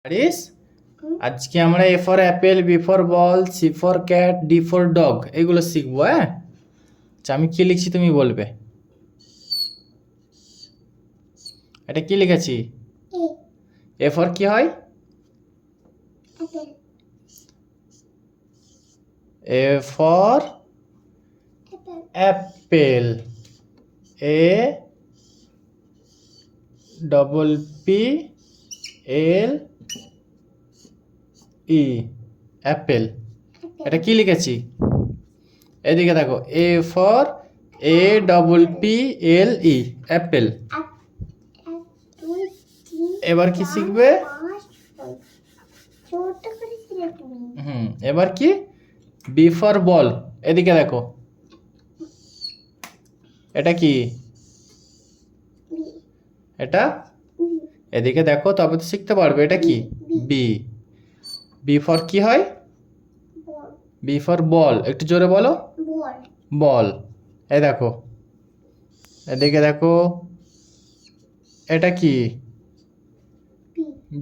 আরিস, আজকে আমরা A for apple, B for ball, C for cat, D for dog এগুলো শিখবো। হ্যাঁ, আচ্ছা আমি কি লিখছি তুমি বলবে। এটা কি লিখেছি? এ ফর কি হয়? A for apple, A double P L E, apple. এটা কি লিখেছি? এদিকে দেখো, A for A double P L E, apple. এবার কি শিখবে? এবার কি? B for ball. এদিকে দেখো, এটা কি? এটা এদিকে দেখো, তবে তো শিখতে পারবে। এটা কি? বি। বি ফর কি হয়? B for ball. একটু জোরে বলো। বল। এই দেখো, এদিকে দেখো, এটা কি?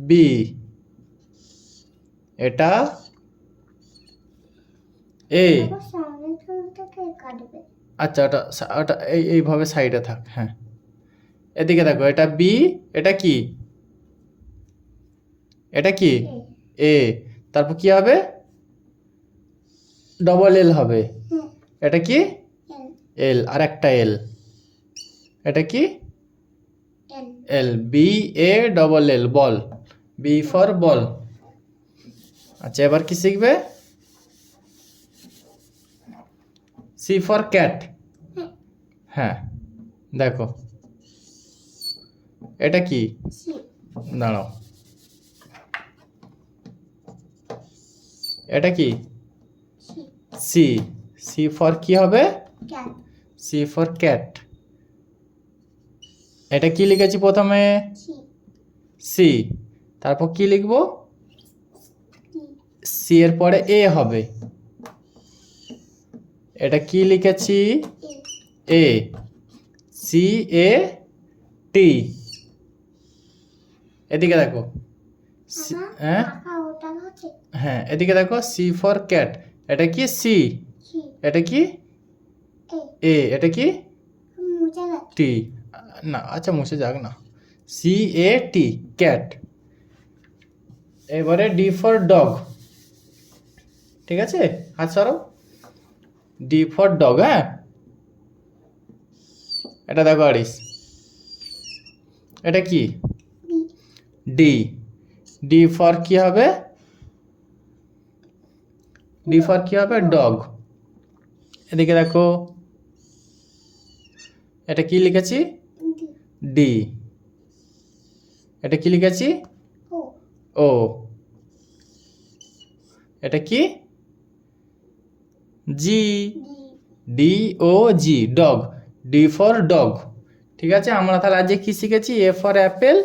বি। এটা এ। আচ্ছা, ওটা ওটা এইভাবে সাইডে থাক। হ্যাঁ, এদিকে দেখো, এটা বি। এটা কি? এটা কি? এ। তারপর কি হবে? ডবল এল হবে। এটা কি? এল। আর একটা এল। এটা কি? L. B A double L, ball. B for ball. আচ্ছা, এবার কি শিখবে? C for cat. হ্যাঁ, দেখো, এটা কি? দাঁড়াও, এটা কি? সি। সি ফর কি হবে? C for cat. এটা কি লিখেছি প্রথমে? সি। তারপর কি লিখবো? সি এর পরে এ হবে। এটা কি লিখেছি? এ। সি এ টি। এদিকে দেখো, হ্যাঁ হ্যাঁ, এদিকে দেখো, সি ফর ক্যাট। এটা কি? সি। এটা কি? এ। এটা কি? টি। না, আচ্ছা মুছে যাক না। সি এ টি, ক্যাট। এবারে ডি ফর ডগ। ঠিক আছে, হাত সরাও। D for dog. হ্যাঁ, এটা দেখো আরিস, এটা কি? ডি। ডি ফর কি হবে? ডি ফর কি হবে? ডগ। এদিকে দেখো, এটা কি লিখেছি? ডি। এটা কি লিখেছি? ও। এটা কি? G. D O G, dog. D for dog. ঠিক আছে, আমরা তাহলে আজকে কি শিখেছি? A for apple,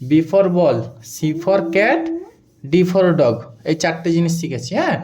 B for ball, C for cat, D for dog. এই চারটে জিনিস শিখেছি। হ্যাঁ।